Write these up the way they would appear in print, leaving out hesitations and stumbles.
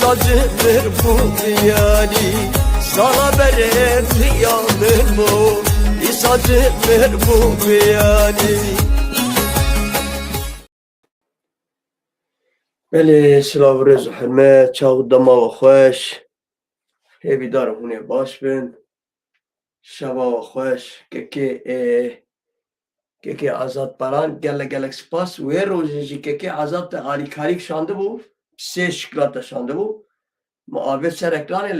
İsacımdır bu yani sana benim riyamın mu İsacımdır bu yani. بله سلاو رز و حرمت چاو دما و خوش هیوی دار هونه باش بین شبا و خوش که آزاد پران گلک سپاس و روزی که آزاد عالی کاریک شانده بو سه شکلات شانده بو معاوض سر اکرانه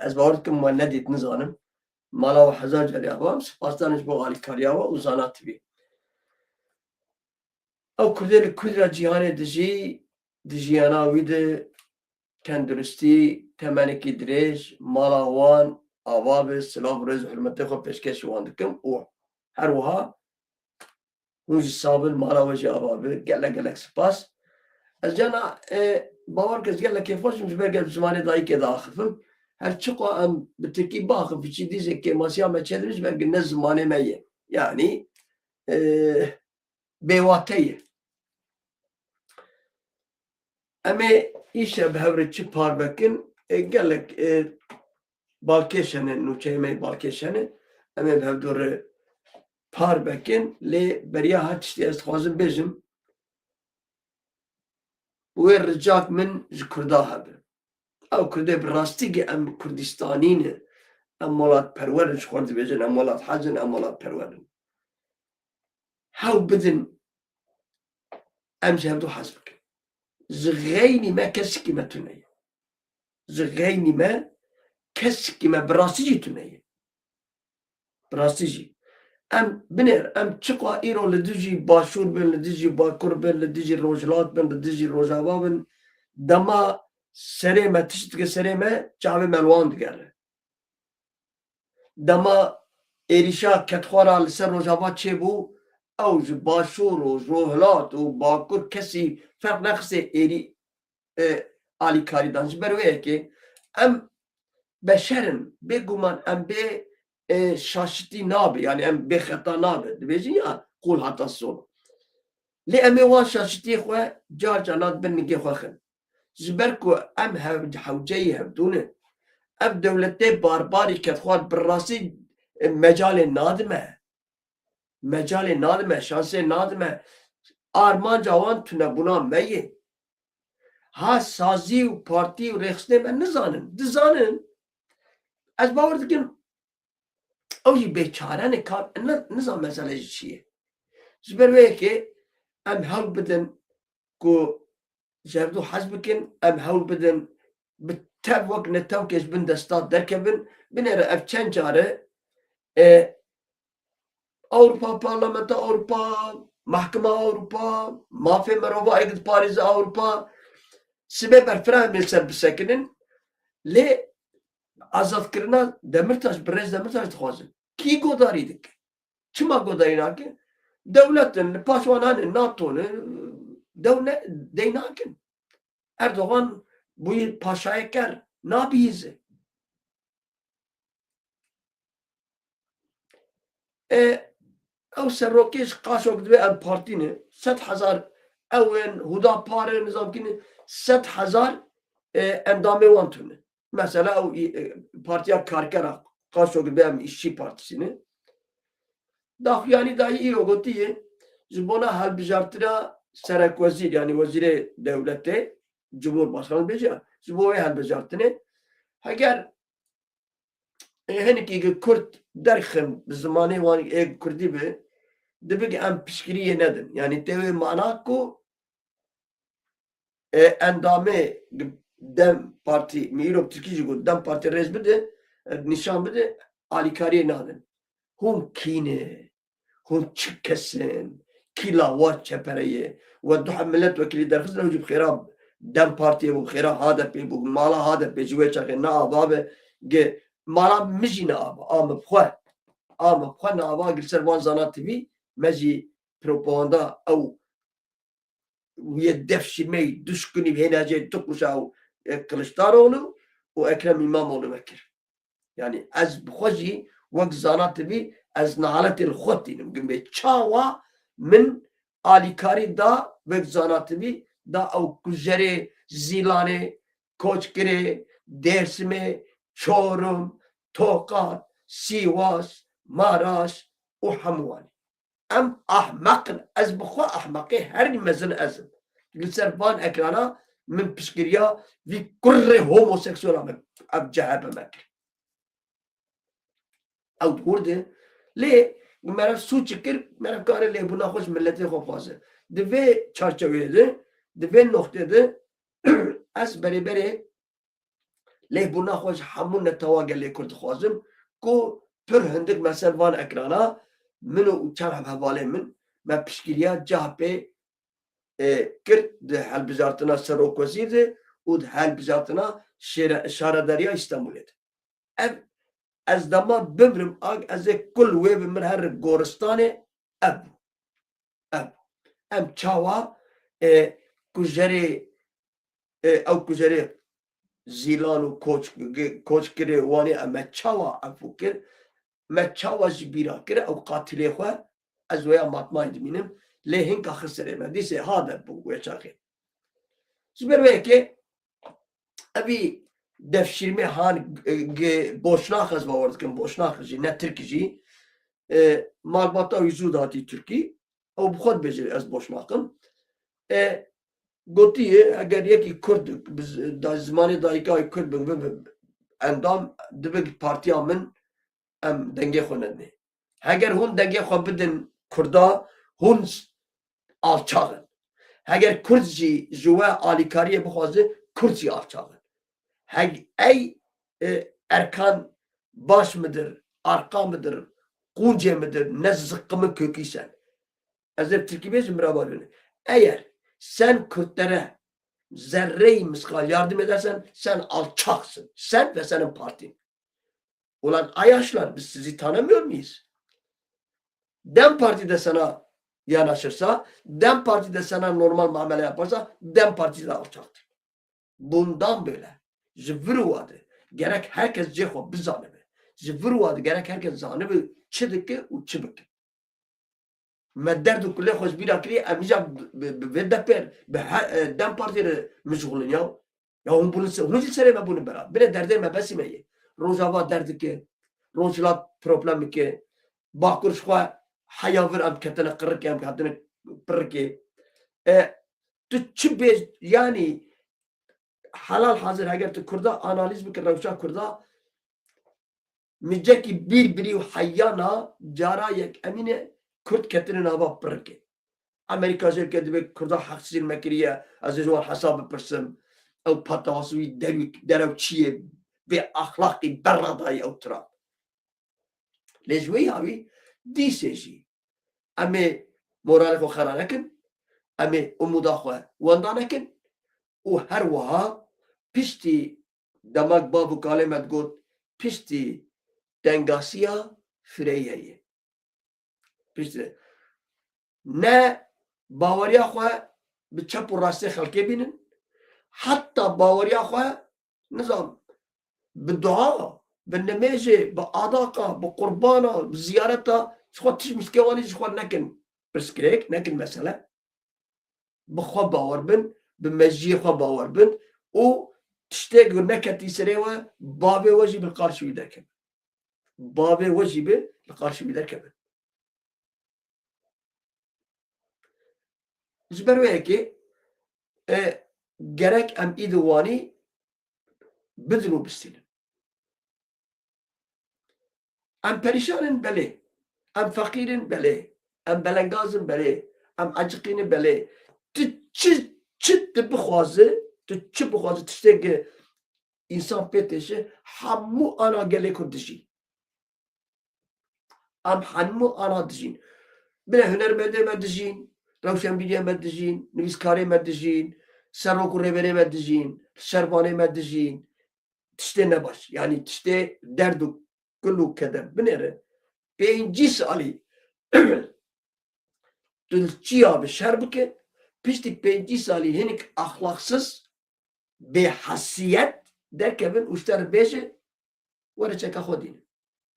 از باورد که من ندید نزانم مالا و حزار جلی آبام سپاس دانش بو عالی کاریا و اوزانات بی او کدر جیهان دجیانا ویده تندرستی تمنکی دریج مالاوان آواب سلاف رز حرمت خو پیشکش واندکم و هر وها اونجی سابل مالاوجی آوابه گلک سپاس از جانا باور کس گلک کیفاشم جبر گل زمانی دایی که داخفم هر چقا ام بترکی باخف چی دیزه که ماسیا مچدرش برگل نه زمانه میه yani بیواتیه اما ایشه به هوری چی پار بکن گلک بالکشنه نوچه می بالکشنه اما به هفدور پار بکن لی بریا هاتشتی از خوازم بجم و رجاک من کرده هبه او کرده براستی که ام کردستانینه ام مولاد پرورنش خورده بجن ام مولاد حجن ام مولاد پرورن هاو بدن ام جهدو حزبك زغيني ما كسكي ما تنية زغيني ما كسكي ما براسيجي تنية براسيجي ام بنر ام تشقى ايرو لديجي باشور بن لديجي باكور بن لديجي روجلات بن لديجي روجاوا بن دما سريمة تشتك سريمة جاوي ملوان دقال دما ايريشا كتخورا لسر روجاوا چه بو او باشور و روهلات و باکور کسی فرق نخسته ایری آلی کاری دانش برویه که ام بشرن بگومان ام به شاشتی نابه یعنی ام به خطا نابه دبیجی یا قول حتا سولو لی امی وان شاشتی خواه جار جانات بنگی خواه خن زبرکو ام حوجهی هفدونه ام دولته بارباری کت خواه براسی مجال نادمه مجال نادمه شانسه نادمه آرمان جوان تونه بنا میه ها سازی و پارتی و رخصنه من نزانن دزانن از باور دکن اوی بیچاره نکار نزان مسئله چیه زبر ویه که ام حول بدن کو جردو حزب کن ام حول بدن بتب وقت نتاو کش بن دستات درکبن بنره اف چند جاره Avrupa Parlamento Avrupa, Mahkeme Avrupa, Mafya Merova Aygıt Paris Avrupa sibe berfrah bilse bisekinin le azat kırına Demirtaş, Brez Demirtaş tıkhazın. Ki godariydik? Çima godariyna ki? Devletin, paşvananın, NATO'nun devlet deynakin. Erdoğan bu yıl paşaya ker, ne yapıyız? او سروکیش قاشق دوی ام پارتینه 100,000 اون هدا پاره نظام کنه 100,000 اندامه وانتونه مثلا او partiya karkara قاشق دوی ام işçi partisine yani dahi iyi ogotiye zibona halbijartıra serak vezir yani vezire devlete cumhurbaşkanı beca ziboya halbijartine eğer heneki Kürt derken zamanı var Kürdi be demek ki em pişkiriye nedin yani tevi mana ko endame dem parti mirop Türkiye go dem parti resmi de nişan bide alikariye nedin hum kine hum çıkkesin kila var çepereye ve duha millet vekili derfizle hücub khirab dem partiye bu khira hada pe bu mala hada pe jüve çakı na ababe ge mala mijine ama bxwe nava gilser wan zana TV meci propaganda ew wiye devşirmeyi düşkünü henace tukuşa Kılıçdaroğlu و Ekrem İmamoğlu vekir. Yani ez bxwe wek zana TV ez nahaletil xwetinim gimbe çawa min alikari da wek zana TV da ew kujere zilane Koçkiri, Dersimi, Çorum, Tokat, Sivas, Maraş و هەمووانی ئەم ئەحمەقن ئەس بخوا ئەحمەقی هەری مەزن ئەزم لەسەر بان ئەکرانا من پشتگیریا وی کوڕێ هۆمۆسێکسۆلا ئەم جەهەبەمە کرد ئەو کوردێ لێ مرف سوچ کرد مرف کارê lêbûna xwe ji milletê xwe xwaze di vê çarçeveyê de di vê noxtê de ez berêberê lêbûna xwe ji hemû netewî gelê Kurd dixwazim ku pir hindik me ser van ekrana min û çar hevalê min me piştgiriya CHP kir di helbijartina Serokkozî de û di helbijartina Şaredariya İstanbulê de ev ez dema bimrim ag ez ê kul wê bi min her goristanê ev bû ev em çawa ku jerê ew ku jerê zîlan û koçkirê wanê em me çawa ev bû kir me çawa ji bîra kir ew qatilê xwe ez wêya matmayê dimînim lê hinka xisirê me dîsê hade bû wê çaxê ji ber wê yekê evî devşirme han boşnak ez bawer dikim boşnak jî ne Tirk jî malbata wî zû datî Tirkî ew bi xwe dibêje ez boşnakim gotiye eger yekî Kurd da zimanê dayîka Kurd bin endam dibe partiya min em dengê xwe nedin heger hûn dengê xwe bidin Kurda hûn alçaxin heger Kurd jî ji we alîkariyê bixwaze Kurd jî alçaxin ey erkan baş mıdır, arka mıdır, kunce mıdır, ne zıkkımın köküysen. Ez hep Türkiye'ye mirabarını. Eğer sen Kürtlere zerre-i miskal yardım edersen sen alçaksın. Sen ve senin partin. Ulan ayaşlar biz sizi tanımıyor muyuz? Dem Parti de sana yanaşırsa, Dem Parti de sana normal muamele yaparsa Dem Parti de alçaktır. Bundan böyle. Ji vir wade gerek herkes cê xwe bizanibe ji vir wade gerek herkes zanibe çi dike û çi bike me derd û kulê xwe ji bîra kirî em îja bi vê depêr bi Dem Partî re mijûlin ya hûn hûn jî serê me bûne beraber bire derdê me besî me ye rojava derd dike rojhilat problem dike bakur ji xwe heya vir em ketine qirikê em hatine pirikê tu çi bê yanî halal hazır eğer tu Kurda analiz bikir rewşa Kurda miceki bir hayyana cara yek emine Kurd ketinin hava pırke Amerika şirket dibe Kurda haksızın mekiriye aziz var hesabı pırsım ev patavasuyi derevçiye ve ahlaki berradayı otura lejveyi abi diseji ame morale xwe xera nekin ame umuda xwe wenda nekin û her wiha piştî demek bav û kalê me got piştî dengasiya fireyeyê piştî ne baweriya xwe bi çep û rastê xelkê bînin heta baweriya xwe nizam bi dua bi nimêjê bi adaka bi qurbana bi ziyareta ji xwe tişt miskewanî ji xwe nekin pirsgirêk nekin mesele bi xwe bawer bin bi meciyê xwe bawer bin û tiştê ku neketî serê we bavê we jî bi qarşî wî derkevin bavê we jî bi qarşî wî derkevin ji ber wê yekê gerek em îdî wanî bidin û bistînin em perîşanin belê em feqîrin belê em belengazin belê em eciqînin belê tu çi bixwaze tu çi bixwaze tiştekî insan pê têşe hemû ana gelê Kurd dijî em hemû ana dijîn bine hunermendê me dijîn rewşenbîniyê me dijîn nivîskarê me dijîn serok û rêberê me dijîn şervanê me dijîn tiştê ne baş yanî tiştê derd û kul û keder binêre pêncî salî tu çiya bi şer bike piştî pêncî salî hinek ahlaksız bêhesiyet derkevin û ji te re bêje were çeka xwe dînin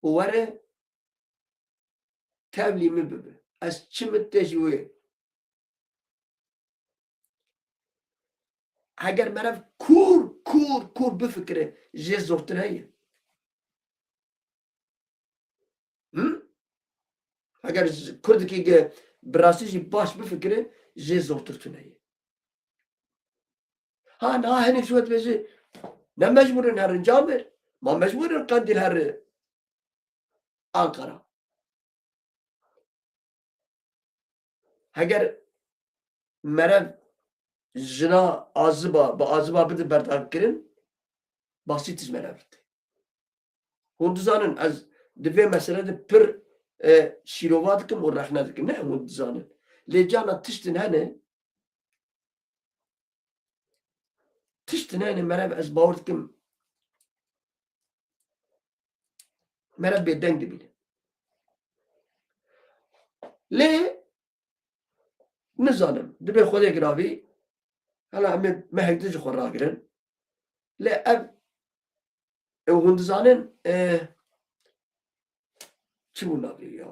û were tevlî min bibe ez çi min tê jî wê اگر مرف کور بفکره جه زورتر هیه اگر کرد که براسی جی باش بفکره جه زورتر تونه ها نه هنی شوت بزی نه مجبورن هر جامر ما مجبورن قندیل هر Ankara. Eğer merev jina azıba bide bertak kirin basitiz merevdi. Hunduzanın az dive meselede pir şirovat kim o rahna dikim ne hunduzanın. Lecana tiştin hene merev az bağır kim merev beden gibi. Le نزانم دبي خودي قرابي هلا ما هيدج خورا قرن لا اب وهندزانن شو نابي يا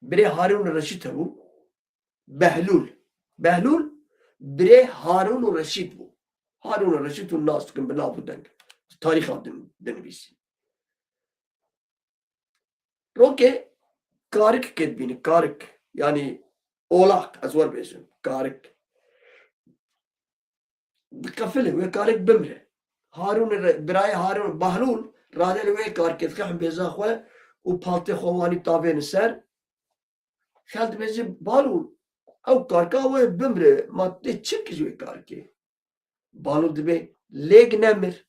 بري هارون الرشيد هو بهلول بري هارون الرشيد بو هارون الرشيد الناس كم بنابو دنك تاريخ دنبيسي روكي Karık kedbini, karık. Yani oğlak, azvar beşim. Karık. Kafile ve karık bimre. Biraya Harun, Bahlul, radel ve karık etkahım bezahve, u palte xovani tabeni ser. Khald bezi Bahlul. Ev karka ve bimre. Madde çıkız ve karıki. Bahlul dibe, leg nemir.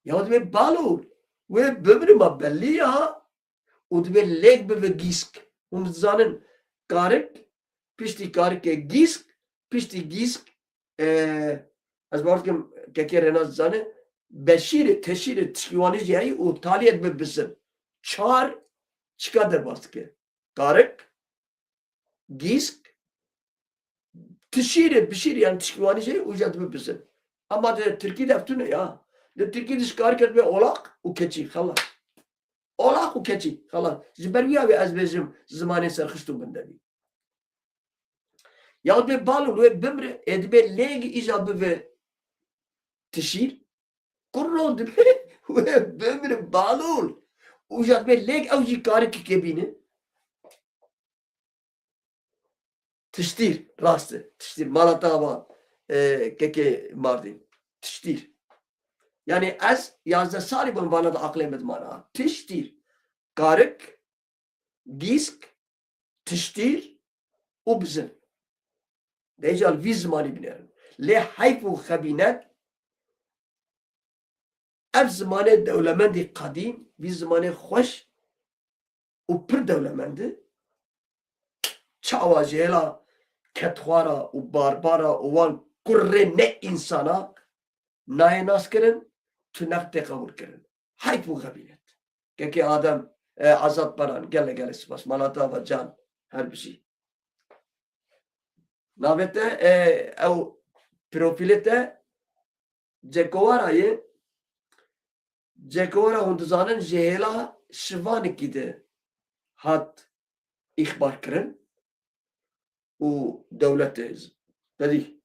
Ya dibe Bahlul. Ve bimre ma belli ya. و دبی لیگ به گیسک هم زانن کارک پیشتی کارک پیشتی گیسک از باور کم که رناز زانه تشیر تشکیوانی جایی و تالیت به بسن چار چیکار در باست که کارک گیسک بشیر yani تشکیوانی جایی اوجد به بسن اما در ترکی دفتونه یا در ترکی دش کار کرد به اولق و کچی خلاص Oğlak u keçi. Halas. Ziberviya ve azbezim zamanı sarkıştım ben dedi. Ya be balu ve bimre edbe leg icabı ve teşir. Kurron de ve bimre balu. Ujat be leg avcı karı ki kebine. Tiştir. Rastı. Tiştir. Malatava keke Mardin. Tiştir. Yani az yazda salibun bana da aklemet mana. Tiştir, karık, gisk, tiştir, ubzın. Decal vizmani binerim. Le hayfu habinet ev zamanı devlemendi kadim, vizmani hoş u pır devlemendi. Çavacela, ketwara u barbara u van kurre ne insana nayenas kirin tünekte kabul kirin. Hayt bu kabinet. Ki adam azat baran gele spas malata ve can her bir şey. Navette ev profilete Cekovara hunduzanın jehela şivanik gide hat ihbar kirin u devlete dedi.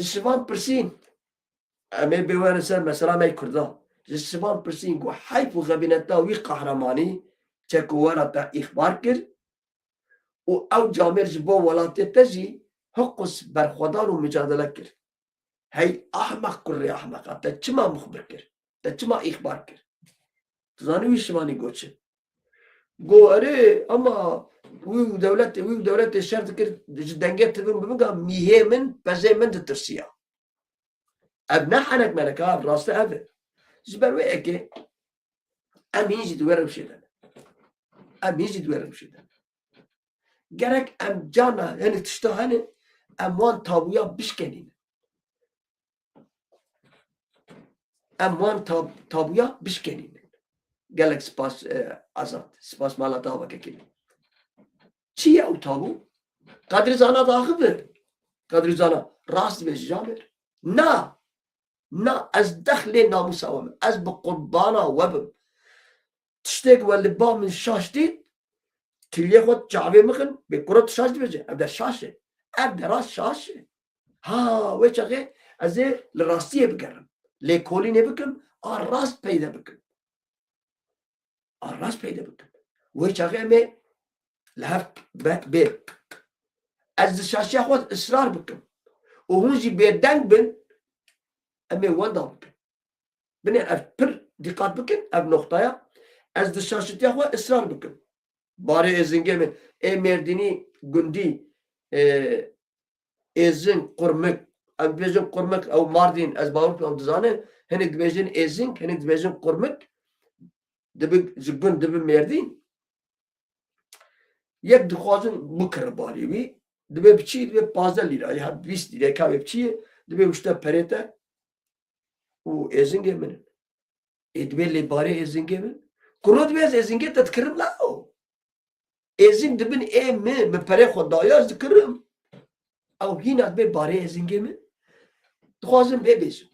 Şivan persin أمي بوارسان مثلا ما يكردا جسمان برسين كو حيف غبينتا وي قهرماني تشكو ورا تا إخبار كر أو جامر جبو ولاتي تجي حقس برخدان ومجادلة كر هاي أحمق كر أحمق تا تشما مخبر كر تا تشما إخبار كر تزاني وي شماني قوتش قو أري أما وي دولت الشرط كر دنجت تبين بمقا ميهمن بزي من تترسيا ابناء حنك ملكا براست ابد زبر ويكي ام يجي دويرم شيدن gerek ام جانا يعني تشتهني ام وان تابويا بشكنين gelek spas azat spas malata vakekini çiye o tabu kadrizana dağıdır kadrizana rast ve jamir نا از دخل ناموس اوام از بقربانا وبم تشتاق واللي با من شاشتيت تلیه خود چاوی مخن به کرات شاش بجه اب در شاشه اب در شاشه ها و چه از لراستیه بگرم لیکولی نبکم راست پیدا بکن راست پیدا بکن و چه می لحف به از شاشه خود اصرار بکن و هونجی بدنگ بن امی وندا بکن بني پر دقت بکن اف نقطه از دشاشتی خو اصرار بکن باره ازنگه من مردینی گندی ازن قرمک ام بیجن قرمک او ماردین از باور که دزانه هنگ بیجن ازن هنگ بیجن قرمک دب زبون دب مردین یک دخوازن بکر باری وی دب بچی دب 15 لیره یا 20 لیره که بچی دب مشته پرته و ازنگه من ادبلی باره ازنگه من کرود بیز ازنگه تذکرم لاو ازن دبن من بپره خدایا ذکرم او هینات به باره ازنگه من دخوازم ببیشم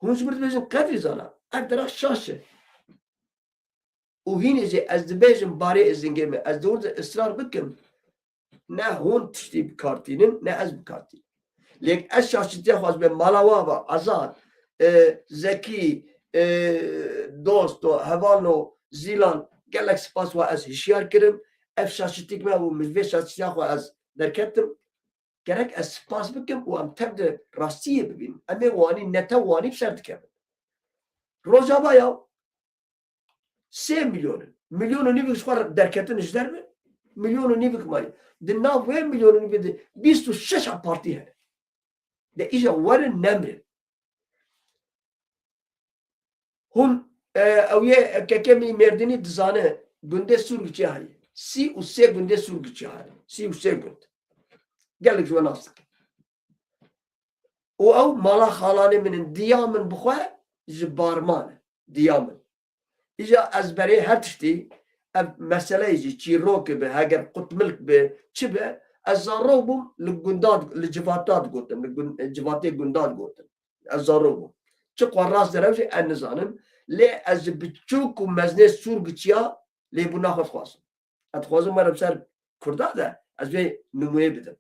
هنوز برد بیشم قدری زانا اقدر شاشه و هینه جه از دبیشم باره ازنگه من از دورد اصرار بکم نه هون تشتی بکارتینن نه از بکارتین لیک از شاشتی خواست به مالاوا آزاد زکی دوست و هوان و زیلان گلک سپاس و از هشیار کرم اف شاشتیک ما و مجوی شاشتی خو از درکتم گرک از سپاس بکم و ام تبد راستیه ببین امی وانی نتا وانی بسرد کم روزا یا 3 میلیون و نیوی خوار درکتن اجدر می میلیون و نیوی کمایی دنا و میلیون و نیوی ده 26 پارتی هر ده ایجا ور نمره هون اویه کمی مردنی دزانه گنده سورگچی هایی 33 گنده سورگچی هایی 33 گند گلک جو ناستک او مالا خالانه من دیامن بخواه جبارمانه دیامن ایجا از برای هر تشتی مسئله ایجی چی روکه به اگر قط ملک به چی به از زارو بوم لگنداد لجواتات گوتن لجواتی گنداد گوتن از زارو بوم چه قراص دروشه ان نزانم لی از بچوک و مزنه سورگچیا لی بنا خواستم اتخوازم مرا بسر کرده ده از به نمویه بدم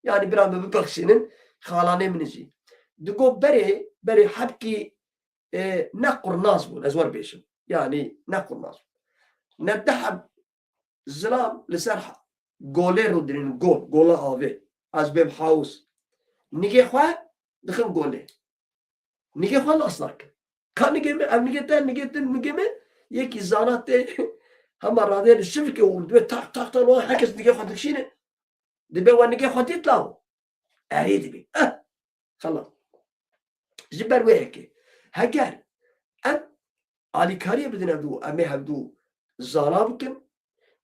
yani bir anda bir bakışının halane minici. Digo beri habki ne kurnaz bu ezvar beşim. Yani ne kurnaz. Ne dehab zlam lisar gole rudrin gola abi az beb haus. Nige khwa dkhim gole. Nige khwa naslak. Kan nige mi am nige mi yeki zanatte hama radel şifke oldu ve tak tak tak herkes nige khwa dikşine. دبي ونجي خدي يطلعوا اريد بي خلاص جبر وياكي هجر ام علي كاريه بدنا نبدو امي هبدو زالابكم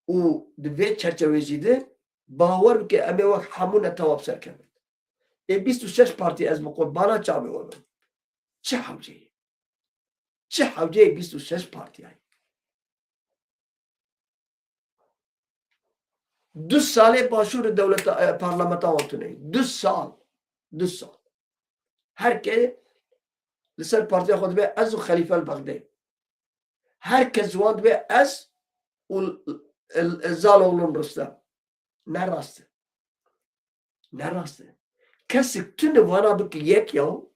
و دبي çerçeve جيده باور بك امي وقت حمونه تواب سر كم 26 parti از بقول bana çabe olur çi havcı 26 parti yani 2 ساله باشور دولت پارلمانتا وتنه 2 سال هر که لسر پارتی خود به از خلیفه البغدادی هر که زواند به از زالولون رستم نراسته کسی تونه وانا بکی یک یا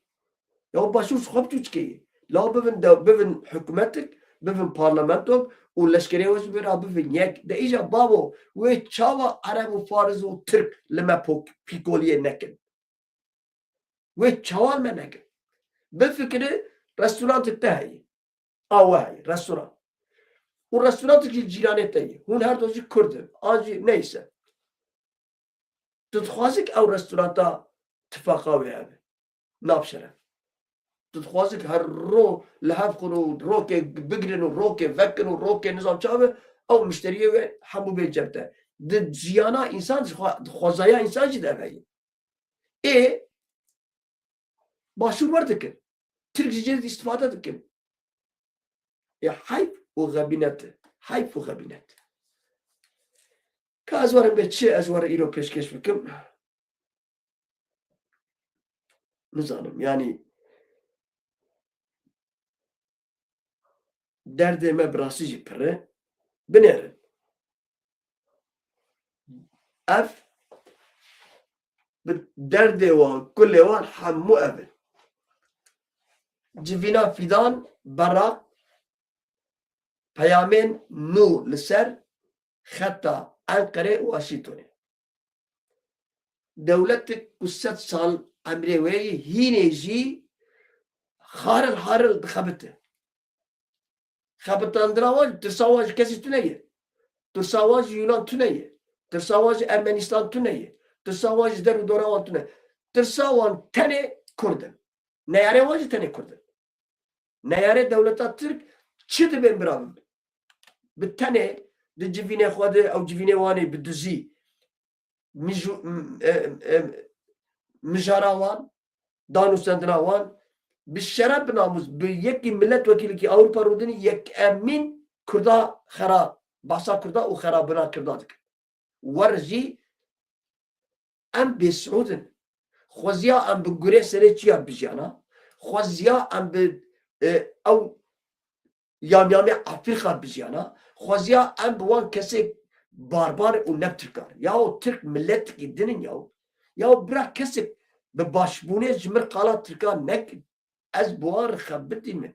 باشور خوب توچ کی لا ببین حکومتک ببین پارلمانتک و لشکری وش برا ببین یک ده ایجا بابو و چاوا عرب و فارس و ترک لما پیکولیه نکن و چوال من نکن بفکره رستوران تهی آوهی رستوران و رستوران که جیرانه تهی هون هر دوزی کردن آجی نیسه تتخوازی که او رستوران تا تفاقاوی هبه نابشره تتخوازی که هر رو لحف کنو رو که بگرن و رو که وکن و رو که نظام چاوه او مشتریه و همو به جبته ده زیانا انسان خوازایا انسان جی ده بایی باشور ورده کن ترک جدید استفاده دکن حیف و غبینت که ازوارم به چه ازوار ایرو پیشکش بکم نزانم yani derdê me bi rastî jî pir e binêrin ev bi derdê wan kulê wan hemû ev in. Civîna fîdan beraq peyamên nû li ser xeta Enqerê û Washingtonê. Dewletek ku 100 sal emrê wê yê hînê jî haril haril dixebite. Xebitandina wan tirsa wan ji kesî tune ye. Tirsa wan ji Yunan tune ye. Tirsa wan ji Ermenistan tune ye. Tirsa wan ji der û dora wan tune. Tirsa wan tenê Kurd in. Neyarê wan jî tenê Kurd in. Neyarê dewleta Tirk çi dibên biravin bin? Bi tenê di civînê xwe de ew civînê wanê bi dizî mijara wan, danûstendina wan bi şeref bi namûz bi yekî milletvekîlekî Ewropa Rûdinî yekemîn Kurda xera behsa Kurda û xerabina Kurda dikin. Wer jî em bêsiûd in. Xweziya em bi gurê serê çiya bijiyana, xweziya em bi ew yamyamê Efrîqa bijiyana, xweziya em bi wan kesê barbar û ne Tirkan. Yaw Tirk milletekî din in yaw bira kesek bi başbûnê ji mir qala Tirkan nekin. Ez bi wan re xebitî me.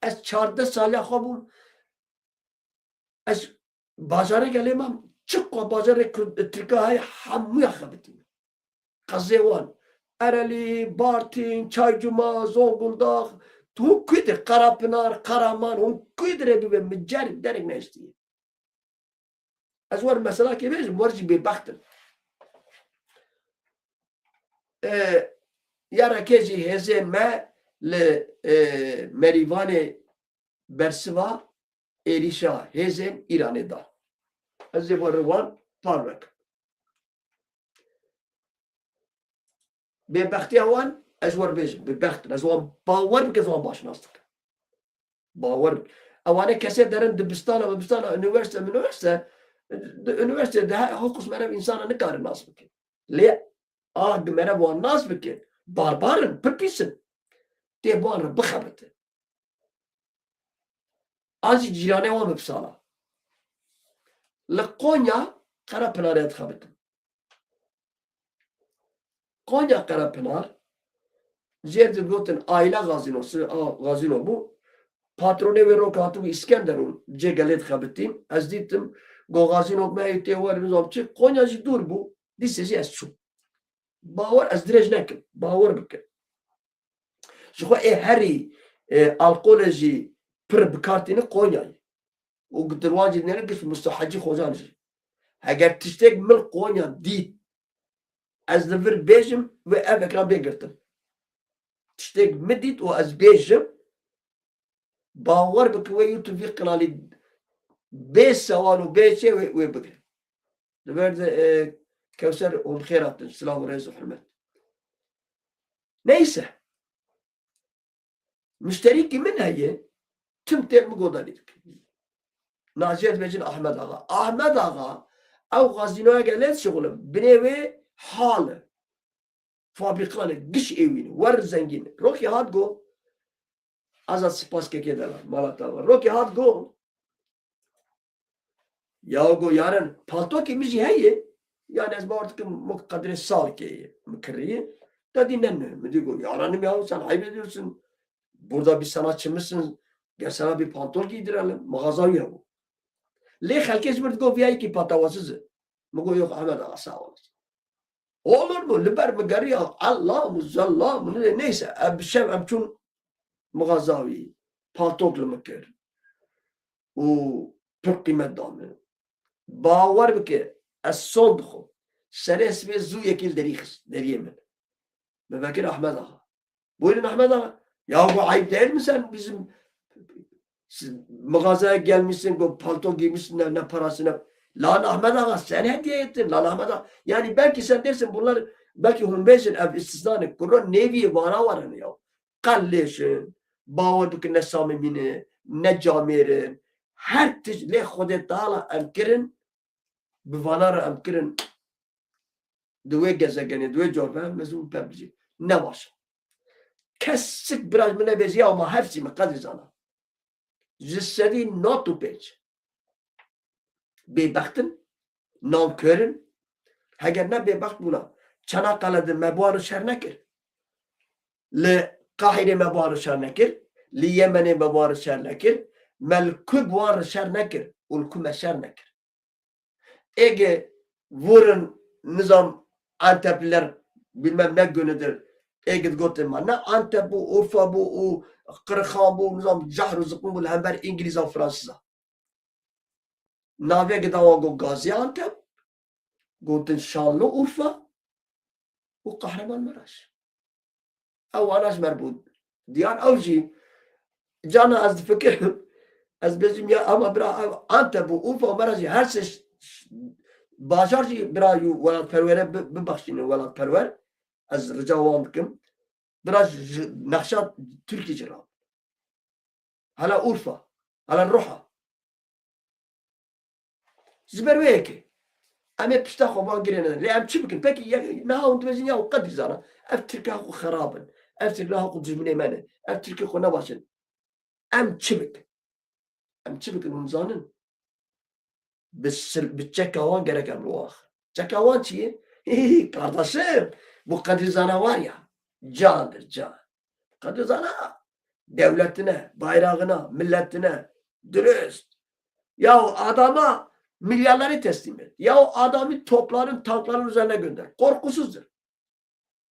Ez 14 saliya xwe bûm. Ez bajarê gelê me çi qo bajarê Tirkiye heye hemû ya xebitî me. Qezê wan Erelî, Bartîn, Çaycuma, Zonguldak hûn ku dir? Qarapınar, Karaman hûn ku dirê bibe min cerî derek nehiştiye. Ez war meselakê bêjim war jî bêbextin. Yarekê jî hêzên me li Merîvanê bersiva êrişa hêzên Îranê da. Ez ê war wan par vekim. Bêbextiya wan ez war bêjim bêbextin. Ez wan bawer bikim ez wan baş nas dikim. Bawer bikim. Ewanê kesê derin dibistana üniversite üniversite de her qismerev insana nikarin nas bikin. Lê gimerev wan nas bikin. Barbarin, pir pîs in. Tê wan re bixebitin. Az jî cîranê wan bi pisala. Li Konya Qerepınarê dixebitin. Konya Qerepınar jêr digotin aile gazînosu gazîno bû. Patronê wê rok hatibû İskenderûn cêgelê dixebitîn. Ez dîtim got gazînok me tê werin zam çi Konya jî dûr bû. Dîsê jî ez çûm. Bawer ez dirêj nekim. Bawer bikim. Ji xwe ê herî alkolê jî pir bikartîne Konyayê. û gitirwan jî nêne girt mustehecî xwecan jî. Heger tiştek min Konya dît ez li vir bêjim wê ev ekran bêgirtin. Tiştek min dît û ez bêjim bawer bikim wê YouTube vî kanalî bê sewan û bê çê wê bigire. Li ber de Kewser û bi xêr hatin. Silav û rêz û hurmet. Neyse. Müşterîkî min heye tüm têm min godanî dikin. Naciye dibêjin Ahmed Ağa. Ahmed Ağa ew gazînoya gelê şixulim. Binê wê hal e. Fabrîkan e. Giş êwîn e. Wer zengîn e. Rokê hat got azad spaskekê de malata var. Rokê hat got ya got yarin paltokê min jî heye yani ez bawer dikim muk qedrê salkê ye mikiriye dedî ne min dî got yaranım ya sen ayıp ediyorsun. Burada bir sanatçı mısın? Gel sana bir pantol giydirelim. Mağaza ya bu. Lê xelkê ji mir digot viyayê kî patawasız e. Min got yok Ahmed Ağa sağ olasın. Olur mu? Li ber mi geriya Allah mı zallah mı neyse bir şey em çûn mağazavî paltoklu mikir. û pir qîmet da min. Bawer bike ez son dixwim. Serê sibê zû yekîl derî xist deriyê min. Min vekir Ahmed Ağa. Buyurun Ahmed Ağa. Ya bu ayıp değil mi sen bizim mağazaya gelmişsin, bu palto giymişsin ne parasına. Lan Ahmet Ağa sen hediye ettin. Lan Ahmet Ağa. Yani belki sen dersin bunlar belki humbeysin ev istisnanı. Kur'an nevi vana varın ya. Kalleşin. Baver bikin ne samimini, ne camirin. Her tijle Xudet Teala emkirin. Bivanar emkirin. Dve gezegeni, dve corbe mezun peblici. Ne var? Kesik biraz mı ne beziye ama hepsi mi kadrizana. Zissedi not to page. Bêbextin, namkörin, Heger ne bebak buna. Çanakkale'de mebuanı şer nekir. Li Kahire mebuanı şer nekir. Li Yemen'e mebuanı şer nekir. Melkü buanı şer nekir. Ulkü meşer nekir. Ege vurun nizam Antepliler bilmem ne günüdür. Ege gotin ne Antep bu, Urfa bu, Kırıkhan bu, nizam Cahru Zıkkın bu, hember İngiliz'a Fransız'a. Navye gidava go Gaziantep, gotin Şanlıurfa, bu Kahramanmaraş. Avanaş merbud. Diyar avcı. Cana az fikrim. Az bizim ya ama bira Antep bu Urfa Maraş her şey bajarcı bira yu velat pervere bibakşini velat perver. Az rica olamadım. Biraz nakşat Türkiye cira. Hala Urfa. Hala Roha. Zberve ki. Ama pişta xoban girene. Le am çibikin. Peki ne ha ontvezin ya o kadar zana. Ev Türkiye hakkı xarabın. Ev Türkiye hakkı cümle mene. Ev Türkiye hakkı ne başın. Am çibik. Am çibikin umzanın. Çekavan gereken bu ah. Çekavan çiğ. Kardeşim. Bu Kadir Zana var ya. Candır can. Kadir Zana. Devletine, bayrağına, milletine dürüst. Ya adama milyarları teslim et. Ya adamı topların, tankların üzerine gönder. Korkusuzdur.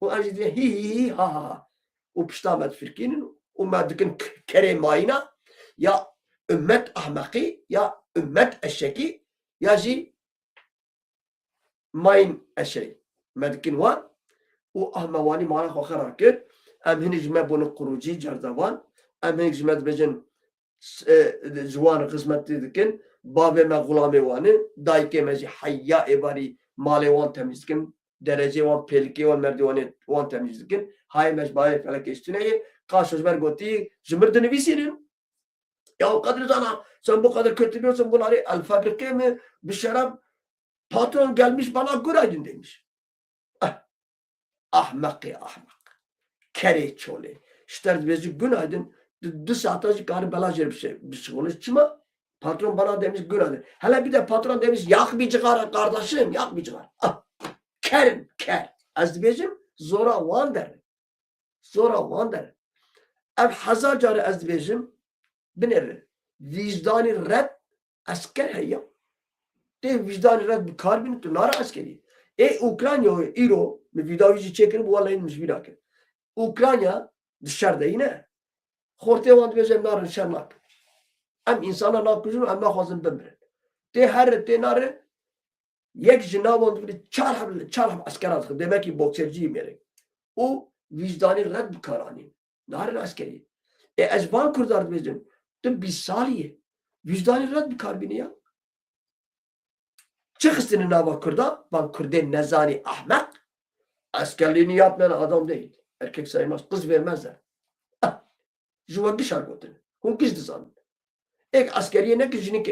O acıdı hi ha ha. O piştamet firkinin, o meddikin keremayına ya ümmet ahmakı ya ümmet eşeki ya ji mayn eşeği. Meddikin var. O ahmavani mara khokar akir. Em hinicme bunu kurucu cerdavan. Em hinicme becin جوان قسمتی دکن بابه ما غلامی وانه دای که مزی حیا اباری مال وان تمیز کن درجه وان پلکی وان مردوانه وان تمیز کن های مش بای فلک استونه قاشوش بر گوتی جمرد نویسیرین ya o kadar sana sen bu kadar kötülüyorsun bunları el fabrike mi bir şarap patron gelmiş bana günaydın demiş. Ahmak ya ahmak. Kere çole. İşte bizi günaydın 2 saate çıkarı belajer bir şey olur. Çıma patron bana demiş günaydın. Hele bir de patron demiş yak bir çıkar kardeşim yak bir çıkar. Kerim ker. Az diyeceğim zora van der. Zora van der. Ev hazar carı az diyeceğim binir. Vicdani red asker heyya. De vicdani red bir karbin tu nara askeri. Ukrayna İro mi vidavici çekin bu vallahi inmiş bir dakika. Ukrayna dışarıda yine. خورته وان بيجم نار شناك ام انسان ناكوجن ام خوازن بمرن تي هر تي نار يك جناوند بي çarh asker atı demek ki boksörcüyüm yani o vicdani red karani nar askeri ezban kurdar bizim tüm bir saliye vicdani red karbini ya çıkısını nava kurda ben kurde nezani ahmak askerliğini yapmayan adam değil erkek saymaz kız vermezler Juva gişar gotin. Hun giz dizan. Ek askeriye ne kizini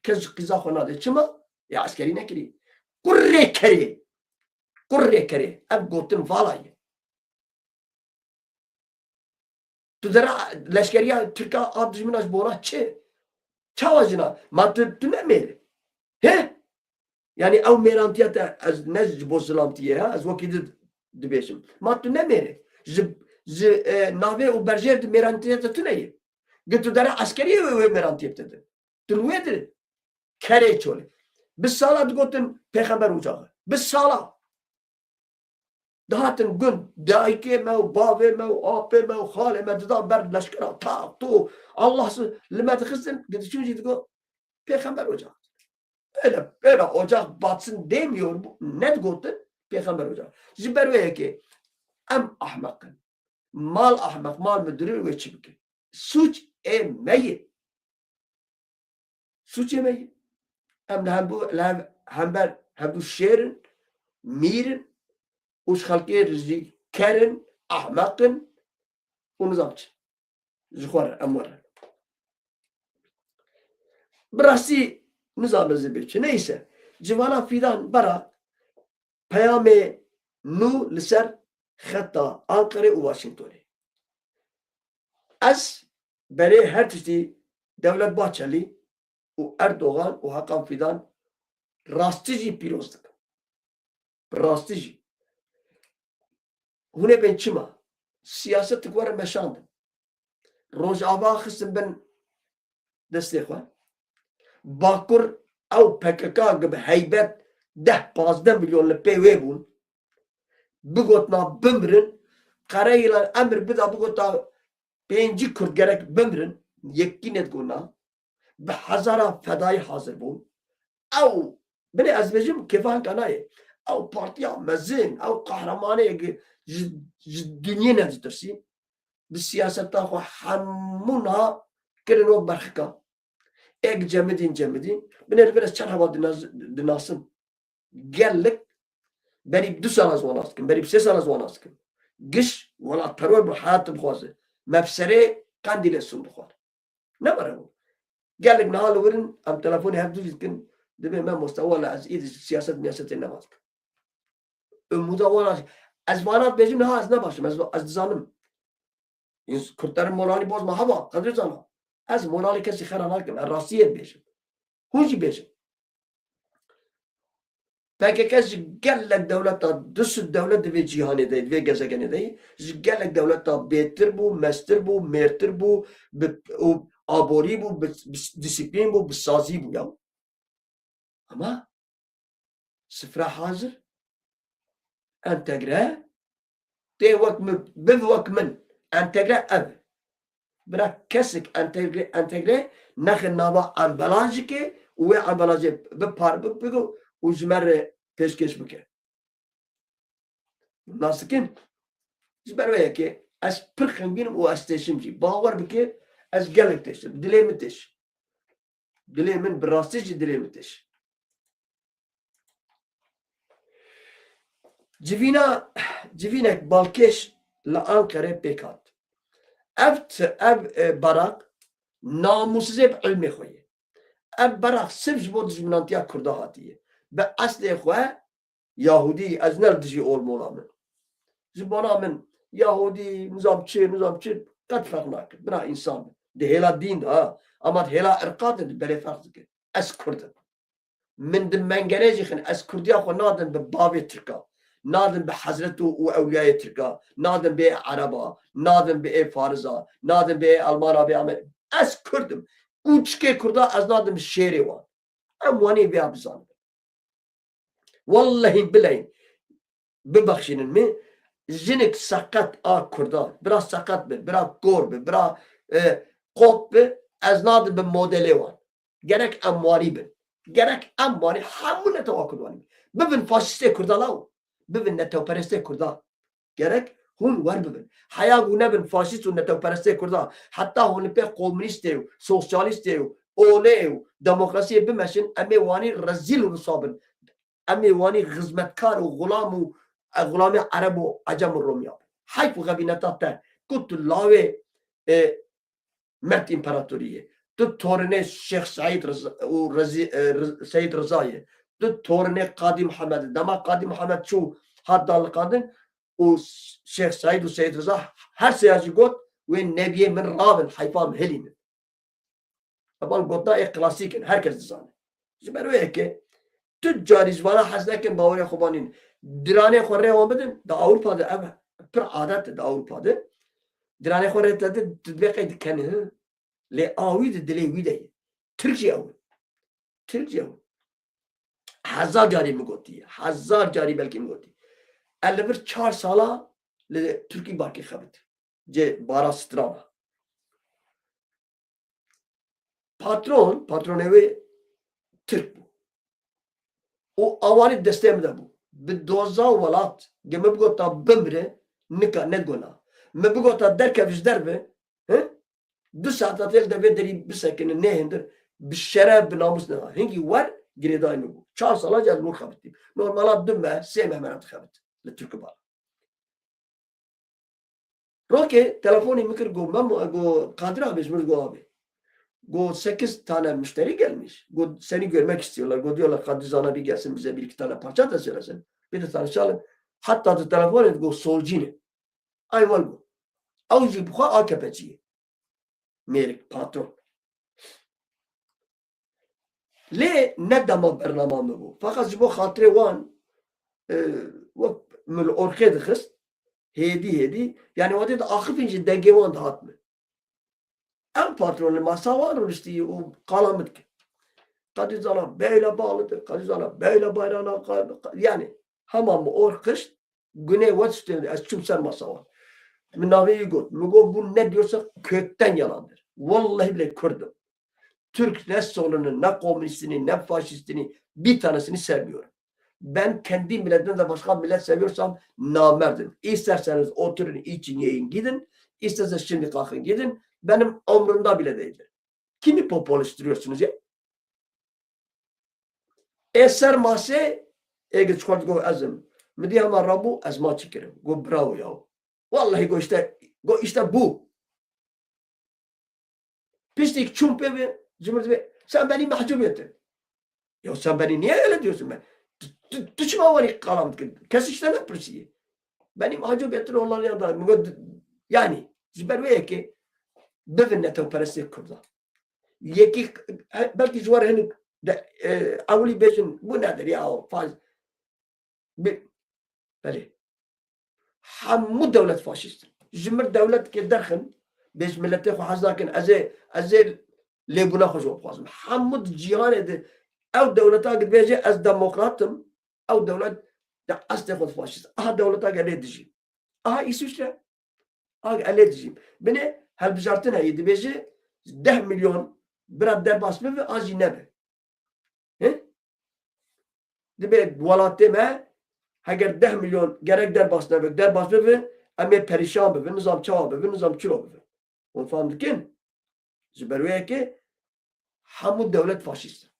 kez kiza khona de çima ya askeri ne kiri. Kurre kere. Kurre kere. Ab gotin valayı. Tu dera leşkeriya Türkiye adjminaj bora çe. Çavacına matı tüne meri. He? Yani ev merantiyata az nez bozulantiye ha az vakit dibeşim. Matı ne meri. Nave u berjer de merantiyete tüneyi. Götü dere askeriye ve merantiyete. Tülüyedir. Kere çole. Biz sala digotin peygamber uçağı. Biz sala. Dahatın gün daike mev, bave mev, ape mev, hale mev, da ber leşkera, ta, tu. Allah'sı limet kızın. Gidişince digo peygamber uçağı. Öyle ocak batsın demiyor. Ne digotin? Peygamber uçağı. Ziberveye ki em ahmakın. Mal ahmak, mal müdürü ve çibki. Suç emeyi. Suç emeyi. Hem bu şerin, mirin, uç halkı rizik, kerin, ahmakın, onu zapçı. Zıkhvar, emvar. Burası nizamızı bir neyse. Civana fidan bara peyame nu liser hatta Ankara ve Washington'e. Az beri her tişti Devlet Bahçeli o Erdoğan o Hakan Fidan rastıcı pirozluk. براستی جی هونه بین چما سیاست کوار مشاند روز آوا خستن بن دستی خواه باکر او پککا گب هیبت 10-15 میلیون لپی وی بون بگوتنا بمرن قره ایلان امر بدا بگوتا 5 کرد گرک بمرن یکی ند گونا به هزارا فدای حاضر بون او بني ازبجم كيفان كناي او بارتيا مزين او قهرمانه الدنيا نفس درسي بالسياسه تاخو حمونا كرنو برخكا اك جمدين بنربرس شرح بعض الناس قال لك بريب 2 سنه زواناسكم بريب 3 سنه زواناسكم قش ولا تروي بحياه بخوازه مبسري قنديل السن بخوار نبره قال لك نهال ورن ام تلفوني هبدو يمكن دبي ما مستوى لا از ايد سياسه مياسه النماسك مداوله ازوانات بيجي نها از نباشم از زانم كرتر مولاني باز ما هوا قدر زانا از مولاني كسي خير هاكم الراسيه بيجي هونجي بيجي PKK gelek devleta düsü devlet ve cihanede ve gezegenede gelek devleta betir bu, mestir bu, mertir bu, abori bu, disiplin bu, sazi bu ya. Ama sıfıra hazır, entegre, de vakmin, entegre ev. Bırak kesik entegre, nekin nava ambalajı ki, ve ambalajı bir parbe uzmer peşkeş bike. Nasıl ki? Zberveye ki az pırkın benim o asteşimci. Bağır bike az gelek teşim. Dileğimi teş. Dileğimin birastıcı dileğimi teş. Civinek balkeş la Ankara pekat. Ev barak namussuz hep ilmi koyu. Ev barak sırf bu düşmantiya kurda hatiye. Ve asli koyu Yahudi az neredeci olmalı mı? Zibana min Yahudi nizamçı kat fark nakır. Bina insan. De hela din ha. Ama hela ırkadır bere fark ki. Ez Kurdum. Min dim mengerejixin ez Kurdiya xo nadin be babi Türka. Nadin be Hazretu ve Evliyayı Türka. Nadin be Araba. Nadin be Fariza. Nadin be Almana be Amer. Ez Kurdum. Uçke Kurda az nadin be şehri var. Em vani be abzan. Vallahi bileyin. Bebakşinin mi? Zinik sakat a Kurda. Biraz sakat be. Biraz gor be. Biraz kop be. Az nadin be modeli var. Gerek amvari be. Gerek amvari. Hamune tevakkud vani. Bibin faşiste Kurda lav. Bibin netevpereste Kurda. Gerek hun var bibin. Hayagu nebin faşist u netevpereste Kurda. Hatta hun pe komünist ev, sosyalist ev, ole ev, demokrasiye bimeşin eme vani rezil u sabın. emi wani hizmetkar u gulami Arab u Acem u Romya. Hayf u gabineta te kutu lave Mert İmparatoriye. Tu torine Şeyh Said Said Rıza'yı. Tu torine Kadi Muhammed. Dama Kadi Muhammed şu haddal kadın u Şeyh Said u Said Rıza her seyacı got ve nebiye min rabin hayfam helinin. Taban gotda klasikin herkes zanı. Ziberu ki tüccar izvana haznekin bavure xubanin. Dirane xorre olmadın da Avrupa'da ev bir adet da Avrupa'da. Dirane xorre dedi tedbiqe dikeni. Le avid dile vide. Türkiye o. Türkiye o. Hazar cari mi gotti? Hazar cari belki mi gotti? 54 sala le Türkiye barki xabit. Ce bara strana. Patron evi Türk bu. O avani desteğim de bu. Bir doza velat. Gemi bugota bimre nika ne gona. Me bugota derkeviz derbe. 2 saat atel de vederi bisekini nehindir. Bir şeref bir namus ne var. Hingi var giredayını bu. 4 sala caz mu xabitti. Normalat dümme sevme merat xabit. Le Türk bara. Roke telefoni mikir go go Kadir abi izmir go abi. Go 8 tane müşteri gelmiş. Go seni görmek istiyorlar. Go diyorlar Kadizan'a bir gelsin bize 1-2 tane parça da söylesin. Bir de tanışalım. Hatta da telefon et go solcini. Ayval go. Avcı bu AKP'ciye. Merik patron. Le ne dama bernamamı bu. Fakat bu hatire wan وەک ئۆرخێ دەخست هێدی یعنی وەدێ ئاخفینجی دەنگێوان دەهاتمە ئەم پاترۆن لە ماساوان ڕستی و قاڵامت کرد قەدی زاڵا بەیلە باڵتر قەدی زاڵا بەیلە بایرانە yani hamam or kışt güney west çum ser masavan. Minaveyi got. Mugo bu ne diyorsa kökten yalandır. Vallahi bile Kürdüm. Türk ne solunu, ne komünistini, ne faşistini bir tanesini sevmiyorum. Ben kendi milletimden de başka millet seviyorsam namerdim. İsterseniz oturun için yiyin gidin. İsterseniz şimdi kalkın gidin. Benim umurumda bile değildir. Kimi popoliştiriyorsunuz ya? Eser mase eğer çıkartık o azim. Midi ama Rabu azma çekerim. Go bravo ya. Vallahi go işte bu. Pislik çumpe ve cumhuriyet. Sen beni mahcup ettin. Ya sen beni niye öyle diyorsun ben? Tüçme var kalam. Kes işte ne pırsiyi. Beni mahcup ettin onların yanında. Yani ziber ki bevin perestlik kurda. Yeki belki zuvar henüz avli beşin bu nedir ya faz. Beli. Hamu devlet faşist. Zimir devlet ki derken biz milleti xwazdakin ez lêbûna xwe ji xwazim. Hemû cîhanê de ew dewleta dibêje ez demokratım. Ew dewlet de estê xwe faşîst. Aha dewleta gelê dijî. Aha İsviçre. Aha elê dijî. Binê helbijartin heyî dibêje 10 milyon bira derbas bibe an jî nebe. Dibe welatê me heger 10 milyon gerek derbas nebe derbas bibe em ê perîşan bibin, nizam çawa bibin, nizam çilo bibin. Onu faham dikin? Ji ber wê yekê hemû dewlet faşîst.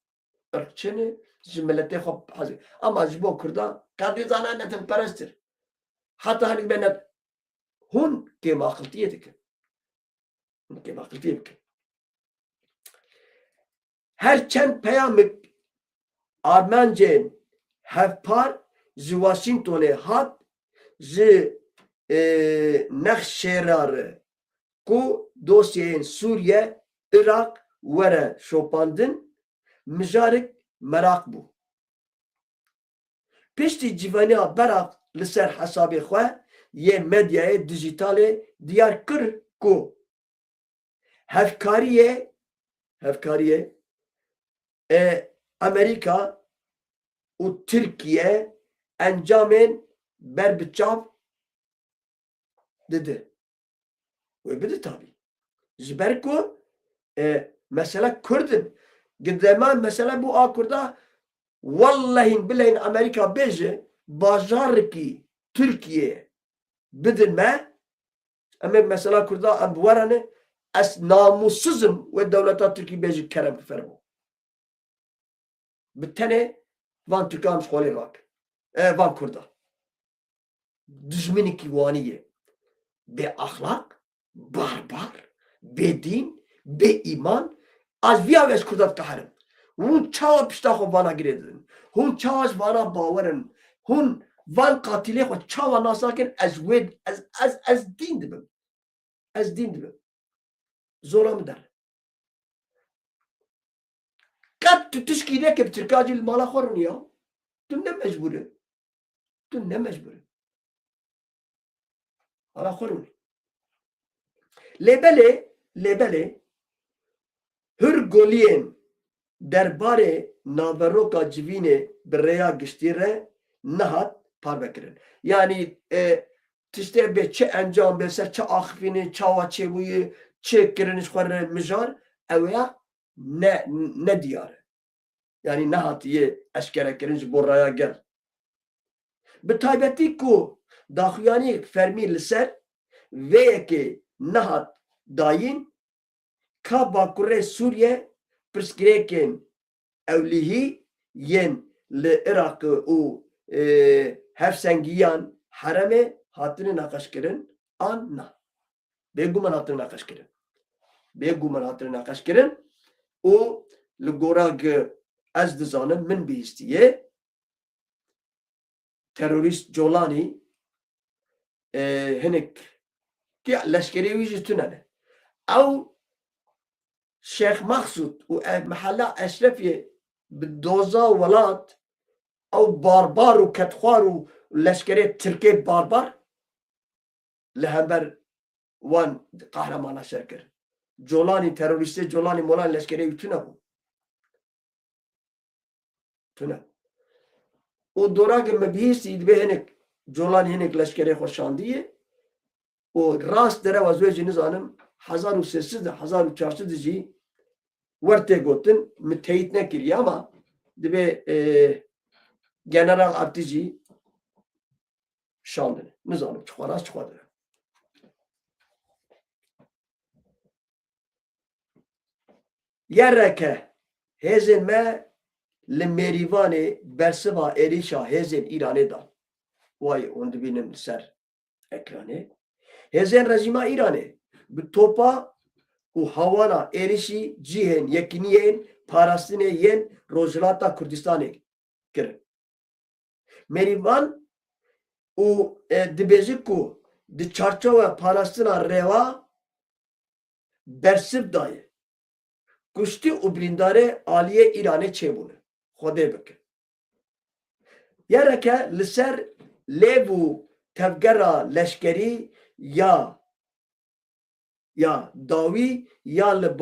Irkçînê ji milletê xwe hezî. Ama ji bo Kurda qedî zana netinperestir. Heta hinek me net hûn kêmaqiltiyê dikin. Hûn kêmaqiltiyê bikin. Her çend peyamik Armencên hevpar ji Washingtonê hat ji nexşêrarê ku dosyayên Sûriye, Irak were şopandin mijarek merak bû. Piştî civaniya berak li ser hesabê xwe yê medyayê dijîtalê diyar kir ku hevkariyê Amerika û Tirkiye encamên berbiçav dedi. Ve bidi tabi. Ji ber ku mesela Kürdün. Gideman mesela bu Akur'da vallahi billahi Amerika bêje bajarki Türkiye bidin me ama mesela Kurda em warane es namussuzum ve devleta Türkiye bêje kerem fermo. Bitene van Türkan xolê rak. Van Kurda. Dijminekî waniye. Be ahlak, barbar, bedin, be iman, az via ves Kurdat kaherim. Hun çawa pişta xwe vana giredin. Hun çawa vana bawerin. Hun van katilê xwe çawa nasakin ez din dibim. Ez din dibim. Zora mı der? Kat tu tişkîne ke bi Tirkacî li mala xwe ya. Tu ne mecburi? Tu ne mecburi? Ala xwe Lebele hür goliyên derbarê naveroka civînê bi rêya giştî re nehat parvekirin. Yani tiştê bê çi encam bê ser çi axivînê çawa çêbûyê çê kirin ji xwe re mijar ew ya ne diyar. Yani nehatiye eşkere kirin ji bo raya gel. Bi taybetî ku daxuyanî fermî li ser vê yekê nehat dayîn ka Bakurê Sûriye pirsgirêkên ewlihî yên li Iraqê û hevsengiyan heremê hatine naqeşkirin an na. Bêguman hatine naqeşkirin. Bêguman hatine naqeşkirin û li gora ez dizanim min bihîstiye terorîst Colanî hinek ki leşkerî wî jî tunene. Ew Şeyh Maksud û mehella Eşrefiyê bi doza welat او باربار و کتخوار و لشکره ترکیه باربار لهمبر وان قهرمانا سر کرد جولانی تروریستی جولانی مولان لشکره یوتونه بو تونه او دوراغ مبیسی دبه هنک جولان هنک لشکره خوشاندیه و راست داره و زوجی نزانم 1300 1400 جی ورته گوتن متهیت نکری ama دبه general artici şandını nizanım çıkaraz çıkadı. Yerreke hezin me limmerivane bersiva erişa hezin İran'e da. Vay onu benim ser ekranı. Hezin rejima İran'e. Bu topa u havana erişi cihen yekiniyen parastine yen Rojlata Kurdistan'e kir. Merivan u dibêjik ku di çarçova parastina rêva bersiv daye kuştî û birîndarê aliyê Îranê çêbûne Xwedê bike. Yereke li ser lêv û tevgera leşkerî ya dawî ya li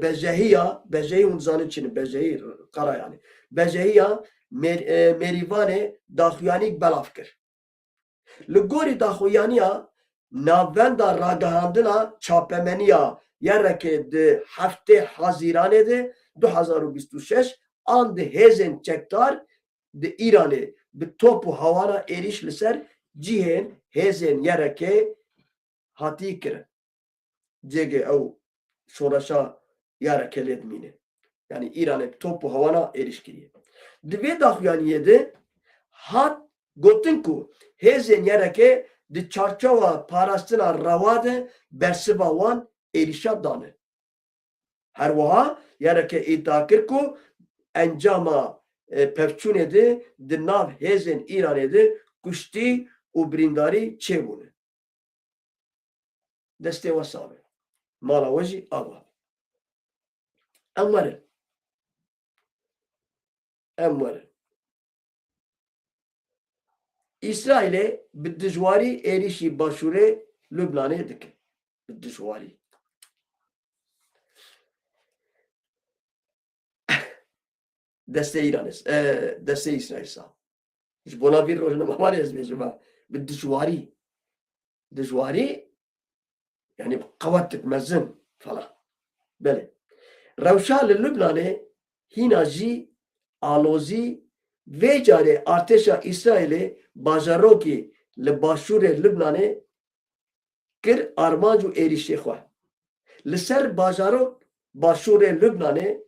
bejehiya bejehî hûn zanin çi ne bejehî qara yani bejehiya Merîvanê daxuyanîk belav kir. Li gorî daxuyaniya navbenda ragihandina çapemeniya yereke di heftê Haziranê de 2026 an di hêzên çekdar di Îranê bi top û hawana êriş li ser cihên hêzên yerekê hatî kirin. Cêgê ew şoreşa yerekê lê dimîne. Yani İranê bi top û hawana êriş kiriye. Di vê daxuyaniyê de hat gotin ku hêzên yerekê di çarçova parastina reva de bersiva wan êrişa dane. Her wiha yereke îddia kir ku encama pevçûnê de di nav hêzên Îranê de kuştî û birîndarî çêbûne. Destê we sabe. Mala we jî ava. Em werin. Em werin. İsrail'e bi dijwarî êrişî başûrê Lübnanê dike. Bi dijwarî. Destê Îranê destê İsrail sa. Ji bona vî rojnamewarê ez bêjim bi dijwarî. Dijwarî yani qewet mezin falan. Belê. Rewşa li Lübnanê hîna jî alozî vê carê artêşa İsraîlê bajarokê li başûrê Lübnanê kir armanc û êrişê xwe. Li ser bajarok başûrê Lübnanê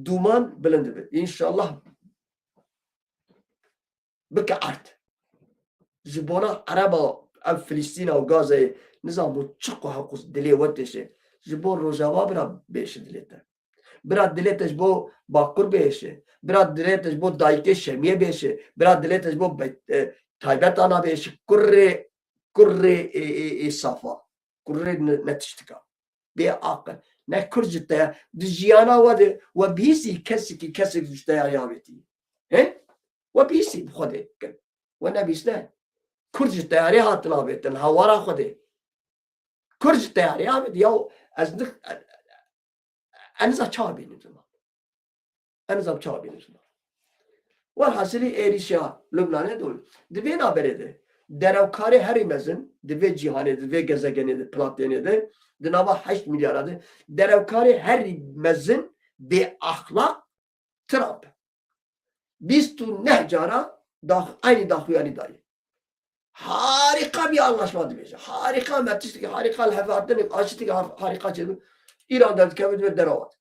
duman bilind dibe. İnşallah bike art. Ji bona Ereba ev Filîstîna û Gazayê nizam çi heqûs dilê we têşe. Ji bo Rojava bira bêşe dilê te. Bira dilê te ji bo Bakur bêşe. Bira dilê te ji bo dayîkê Şemiyê bêşe. Bira dilê te ji bo taybetana bêşe. Kurrê safa. Kurrê netiştika. Bê aqil. Ne Kurd ji te di jiyana we de we bîsî kesekî ji te ya avêtî. He? We bîsî bi Xwedê kir. We nebîsne. Kurd ji teyarê hatin avêtin hewara Xwedê. Kurd ji teyarê avêt ya ez niza çawa bînim ziman. Niza çawa bînim ziman. Welhasilî êrişa Lübnanê dol. Di vê naberê de derewkarê herî mezin di vê cîhanê di vê gezegenê de platênê de di nava 8 milyara de derewkarê herî mezin bê axlaq Trump. 29 cara aynı daxuyanî dayê. Harika bir anlaşma dibêje. Harika metişteki harika hevatinin açtaki harika çedim. İran'da dikkat ve deravat.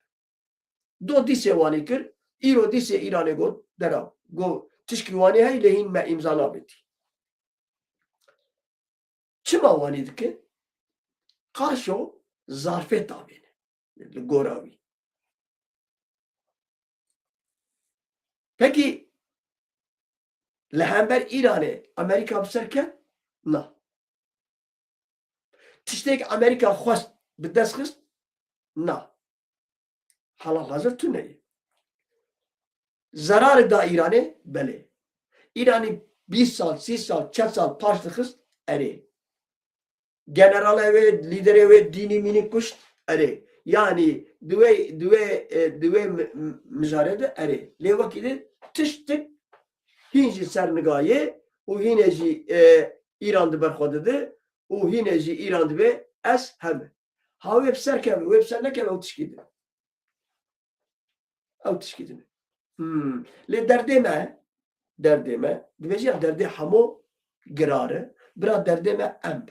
Do dîsê wanî kir. İro dîsê İranê got derav. Go tişkî wanî hey lehîn me imzala bêtî. Çima wanî dike? Qarşo zarfê tabîne. Li gora wî. Peki li hember İranê Amerika bi ser ket? Na. Tiştek Amerika xwest bi dest xist? Na. Halal hazır tune ye. Zararı da İranê? Belê. İran'ı 20 sal, 30 sal, 40 sal paş dıkız eri. General ve lider ve dini mini kuşt eri. Yani düve mizarede eri. Le vakidi tıştık hinci sernigayı o hineci İran'da berkodadı. O hineci İran'da ve es hem. Ha web serkem, web sernekem o tışkidi. O tışkidi. Le derdeme, dveci derdi hamo girare, bira derdeme emr.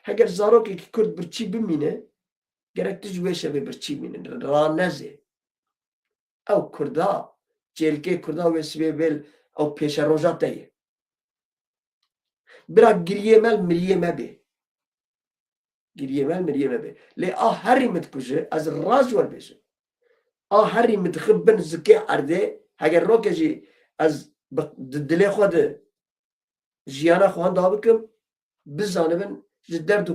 Heger zarok ki Kurd birçi bimine, gerek tüc veşe ve birçi bimine, raneze. Ev Kurda, celke Kurda ve sibel ev peşe rojatayı. Bira giriyemel miriyeme be. Giriyemel miriyeme be. Le ah herri mitkuje, az raz var beşe. Ah herri mitkhibben zike arde, heger rokeci az دلێ خۆ ژیانە خۆیان دا بکەم بزانبن ji derd û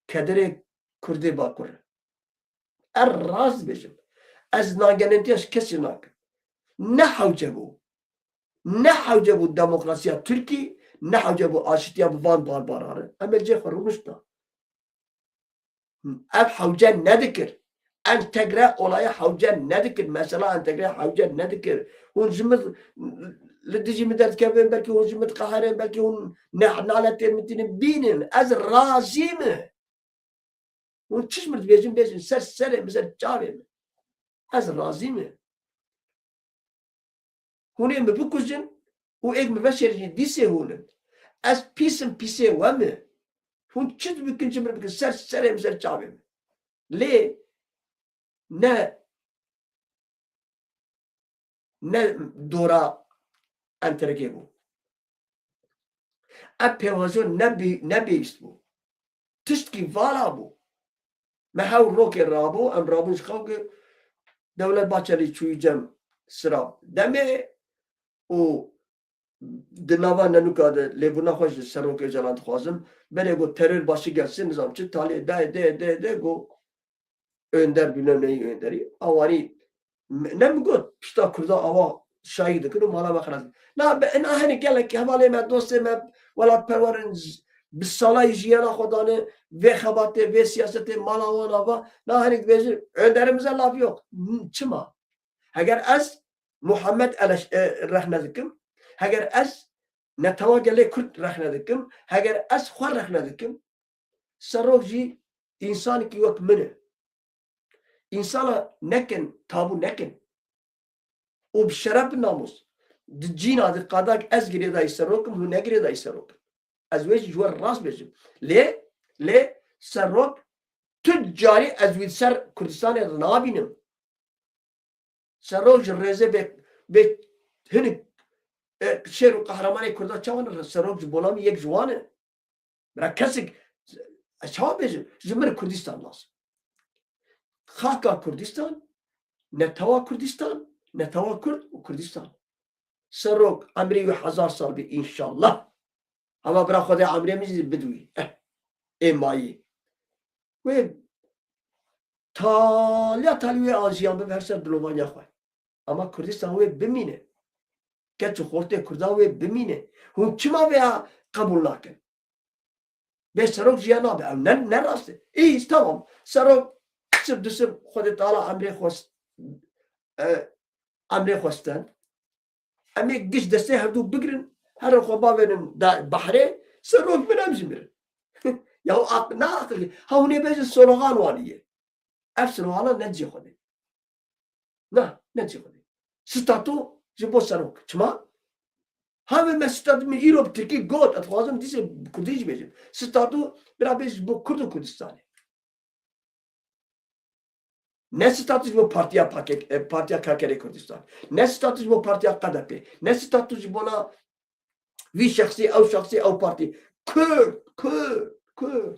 kederê Kurdê bakur e. Er rast bêjim. Ez nagenentiya ji kesî nakim. Ne hewce bû. Ne hewce bû demokrasiya Tirkî, ne hewce bû aşitiya bi van barbaran. Em ê cê xwe rûnişta. Ev hewce nedikir. Entegre olaya hewce nedikir. Mesela entegre hewce nedikir. Hûn ji min li dijî min derdkevin, belkî hûn ji min diqeherin, belkî hûn naletên min tînin bînin. Ez razî me. Hûn çiş min dibêjin bêjin ser serê min ser çavê min. Ez razî me. Hûn ê min bikujin û êk min veşêrijin dîsê hûnin. Ez pîsim pîsê we me. Hûn çi dibikin çi min bikin ser serê min ser çavê min. Lê ne dora enterekê bû. Ev pêvajoy nebihîst bû. Tiştkî vala bû. Me hewl rokê rabû, em rabûn ji xewkê dewlet Baçelî çûyî cem sirav demê û di nava nenûka de lêbûna xwe ji Serokê Öcalan dixwazim benê got terör başî gelsin nizam çi talê de got önder bilmem neyî önderî awanî ne min got pişta Kurda ava şahî dikin û mala me xelas na henê gelekî hevalê me dostê me welatperwerin bi salayî jiyana xwe dane vê xebatê vê siyasetê mala wan ava na henê dibêjin önderimize lav yok. Çima? Heger ez Muhammed rehne dikim, heger ez netewî gelê Kurd rehne dikim, heger ez xwe rehne dikim, serok jî însanekî wek min e. İnsana nekin, tabu nekin. O bi şeref bi namus. Di cîna di qadak ez girê dayî serokim, hûn ne girê dayî serokim. Ez wê jî ji we rast bêjim. Lê serok tu carî ez wî ser Kurdistanê nabînim. Serok ji rêzê bê hinek şêr û qehremanê Kurda çawan serok ji bolamî yek ji wan e. Bira kesek ez çawa bêjim ji min Kurdistan nas. Xaka Kurdistan, netewî Kurdistan, netewî Kurd û Kurdistan. Serok emrê wî 1000 sal bê înşallah. Ama bira Xwedê emrê min jî bidwî. Ê mayî. Wê taliya wê ajiyan bibe her ser dilovaniya xwe. Ama Kurdistan wê bimîne. Keç û xortê Kurda wê bimîne. Hûn çima vê qebûl nakin? Bê serok jiya nabe. Ew ne rast e. İyi tamam. Serok sırf dışım Xwedê Teala emrê xwestin. Em ê giş destê hevdû bigirin, her xwe bavênin behrê, serok min em jî mirin. Ya ne aqilî? Ha hûn ê bêjin soloxan wanî. Ev soloxanan ne cî Xwedê. Ne cî Xwedê. Statû ji bo serok. Çima? Ha me statû min îro bi Tirkî got ez dixwazim dîsê bi Kurdî jî bêjim. Statû bira bê ji bo Kurd û Kurdistanê. Ne statû ji bo Partiya Karkerê Kurdistan. Ne statû ji bo Partiya QDP. Ne statû ji bona vî şexsî ew partî. Kurd.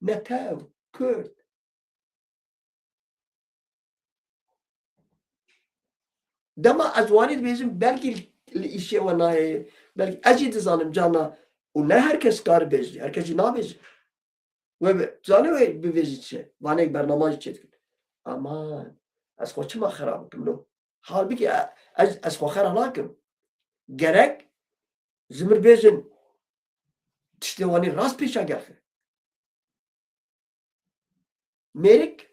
Netew Kurd. Dema ez wanî dibêjim belkî li îşê we nayê, belkî ez jî dizanim cana û ne herkes kar bêjî, herkes jî nabêje. Wê zanî wê bivêjî çi? Vanek bernama jî çê dikin. Aman ez xwe çima xerab bikim no. Halbikî ez xwe xera nakim. gerek zimir bezin tiştevani rast peşa geldi. Merik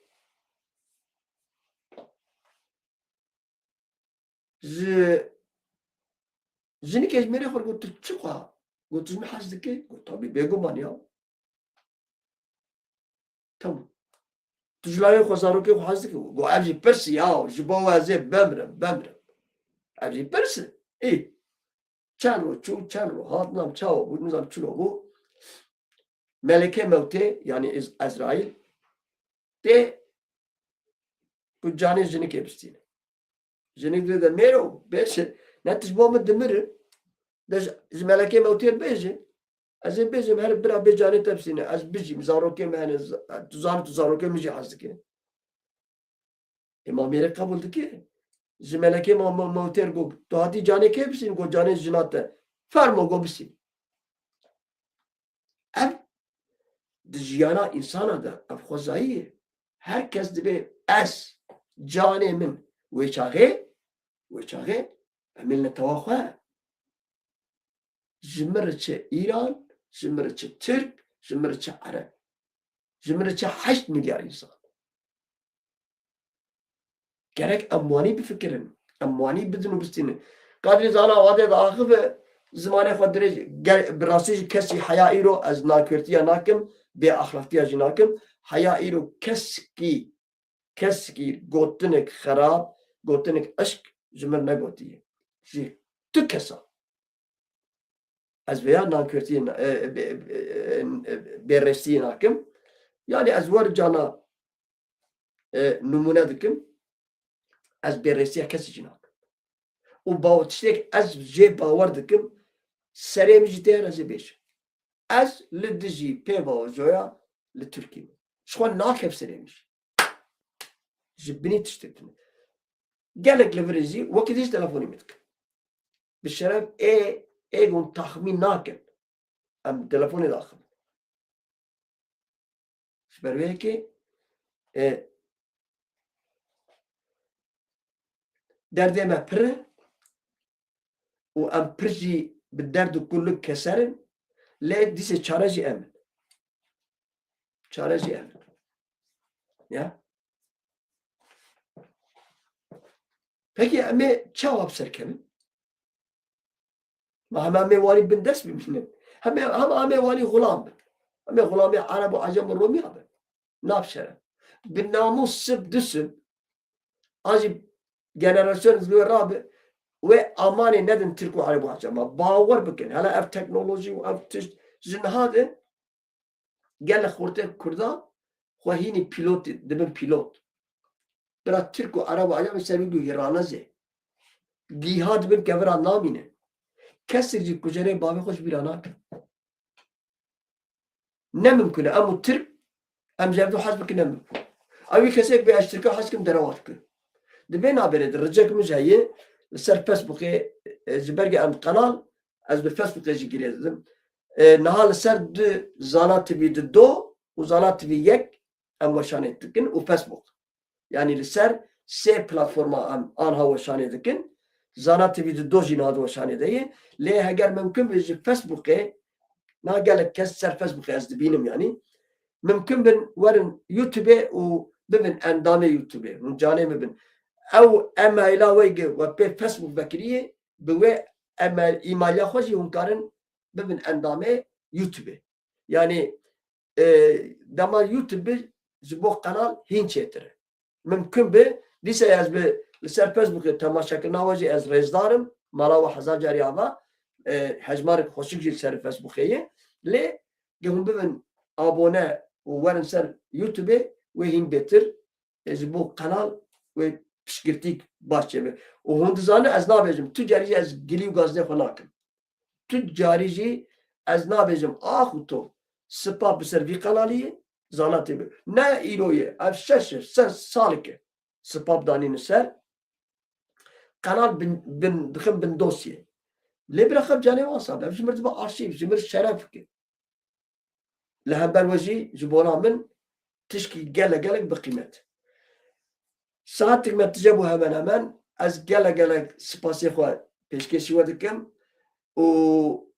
jinik ezmeri xor gotu çıqa. Gotu mi hazdike? Tabii beguman ya. Tamam. Tujlayı xozarokê xwaz dike got ev jî pirs ya ji bo wezê bemrim. Ev jî pirs e çend ro çû çend ro hatnam çawa bû nizam çû ro bû meleke mewtê yani Ezraîl tê ku canê jinikê bistîne. Jinik dide mêro bêje ne tij bo min dimirim de ji meleke mewtê bêje ez ê bêjim her bira bê canê te bistîne ez bijîm zarokê me hene tu zanî tu zarokê min jî hez dike. İmam Mêrek kabul dike. Ji melekê mewtêr got tu hatî canê kê bistîn got canê jina te fermo got bistîn. Ev di jiyana insana de ev xwezayî ye. Herkes dibe ez canê min wê çaxê em ê netewa xwe. Ji min re çi İran, ji min re çi Türk, ji min re çi Ereb. Ji min re çi 8 milyar insan. Gerek em wanî bifikirin. Em wanî bidin û bistînin. Kadrî zana wadê de axive zimanê xwe dirêj bi rastî jî kesî heya îro ez nakirtiya nakim, bê axlaqiya jî nakim. Heya îro keskî gotinek xerab, gotinek eşk ji min negotiye. Jî tu kesa. Ez veya nakirtiyê bêrestiyê nakim. Yani ez wer cana numune dikim. Ez bêrestiya kesî jî nakim. û tiştek ez jê bawer dikim serê min jî tê ez ê bêjim. Ez li dijî pê bawejoya li Tirkiyê min. Ji xwe nakev serê min jî. Ji binî tiştek dime. Gelek li virê jî wekî dijî telefonê min dikim. Bi şeref ê hûn taxmîn nakin. Em telefonê de axivin. Ji ber vê yekê derdê me pir e û em pir jî bi derd û kullik keserin lê dîsê çare jî em in. Çare jî em in. Ya? Pekî em ê çawa bi ser kevin? Ma hem em ê wanî bin dest bimînin. Hem em ê wanî xulam bin. Em ê xulamê Ereb û Acem û Romî bin. Nav şeref. Bi namûs sib disim an jî generasyon zilwe rabe ve amanê nedin Tirk û Ereb û Acema. Bawer bikin. Hele ev teknolojî û ev tişt ji niha de gelek xurtê Kurdan xwe hînî pîlotê dibin pîlot. Bira Tirk û Ereb û Acem ser wî guhêrane zê. Gîha dibin kevira namîne. Kesek jî kujerê bavê xwe ji bîra nakin. Ne mimkün e em û Tirk em ji ev de hez bikin ne mimkün. Ew wî kesek bê ez Tirka hez kim derewa dikin. Dibê naberê de ricek min jî heye li ser Facebookê ji ber em qenal ez bi Facebookê jî girê didim. Niha li ser du Zana TV di do û Zana TV yek em weşanê dikin û Facebook. Yani li ser sê platforma em anha weşanê dikin. Zana TV di do jî niha weşanê de ye. Lê heger mimkün be ji Facebookê niha gelek kes ser Facebookê ez dibînim yani. Mimkün bin werin YouTube'ê û bibin endamê YouTube'ê. Hûn canê me bin. Ew emaila wê ve pê Facebook vekiriye bi wê îmaliya xwe jî hûn karin bibin endamê YouTube'ê. Yani dema YouTube ji bo qenal hîn çêtir. Mimkün be dîsa ez bi li ser Facebookê temaşakirina we jî ez rêzdarim. Mala we hezar carî ava hejmarek xweşik jî li ser Facebookê ye. Lê hûn bibin abone û werin ser YouTube'ê wê hîn bêtir ji bo qenal wê piştgirtîk baş çêbe. û hûn dizane ez nabêjim tu carî jî ez gilî û gazdê xwe nakim. Tu carî jî ez nabêjim ax û to spa bi ser vî qenalî ye Zana TV. Ne îro ye ev şeş salek e spa bidanînin ser qenal dixin bin dosye. Lê biraxeb canê wan sabe ev ji mir dibe arşîv ji mir şeref bike. Li hember we jî ji bona min tişkî gelek bi qîmet. Saetek me tije bû hemen ez gelek spasê xwe peşkeşi vedikim o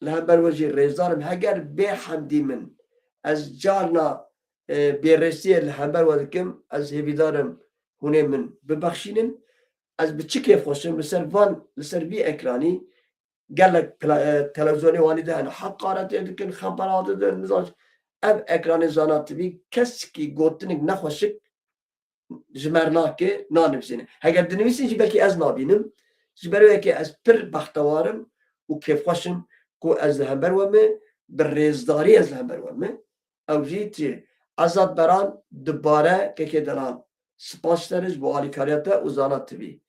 lehber veci rezdarım heger be hamdi min az carna beresiye lehber vedikim az hevidarım hune min bebakşinin az bir çike hoşum mesela van mesela bir ekrani gelek televizyonu vani de hani hakaret edikin haberat edin mizaj ev ekranı zanatı bir kes ki gotinik ne hoşik jmernak nanimsini heger dinimisin ki belki az nabinim jberu ki az pir baxtavarım u keyf hoşum ko az lehber ve bir rezdari az lehber ve ev jiti azad beran dubare ke deran spas bu alikariyata uzanatı bir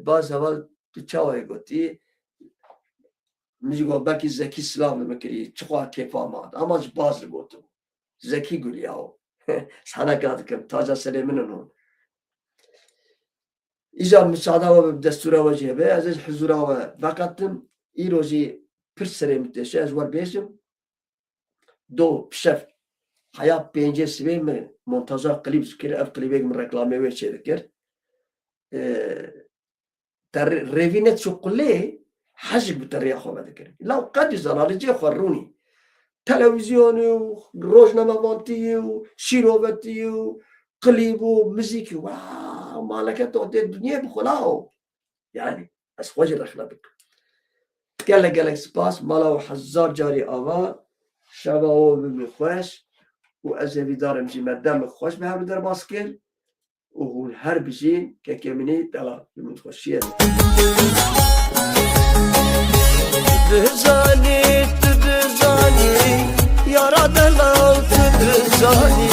باز اول تو چاوی گویی میگو باکی زکی سلام میکردی چقدر کیف آمد اما باز گویی زکی گلیاو sana kadar taca selamının İca müsaade ve destura ve cebe aziz huzura ve bakatım iroji pir selamette şey az var bezim do şef hayat bence sibe mi montaja klip skiri ev klibe mi reklame ve şeydir ريفينت شو قلي حاجك بطريقة خو بذكر لو قد زرالجي خروني تلفزيوني وروجنا مانتي وشيروبتي وقليب ومزيكي واو مالك تعطي الدنيا بخلاو يعني اسخوج الاخلاق قال لك سباس مالاو حزار جاري اوا شبابو بمخواش وازفي دار مجي مدام خوش بها بدر باسكيل وهو الحرب جين ككمني تلا من خشيه تدزاني تدزاني يا راد الله تدزاني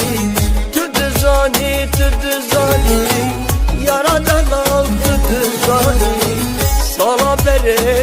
تدزاني تدزاني يا راد الله تدزاني صلاة بريت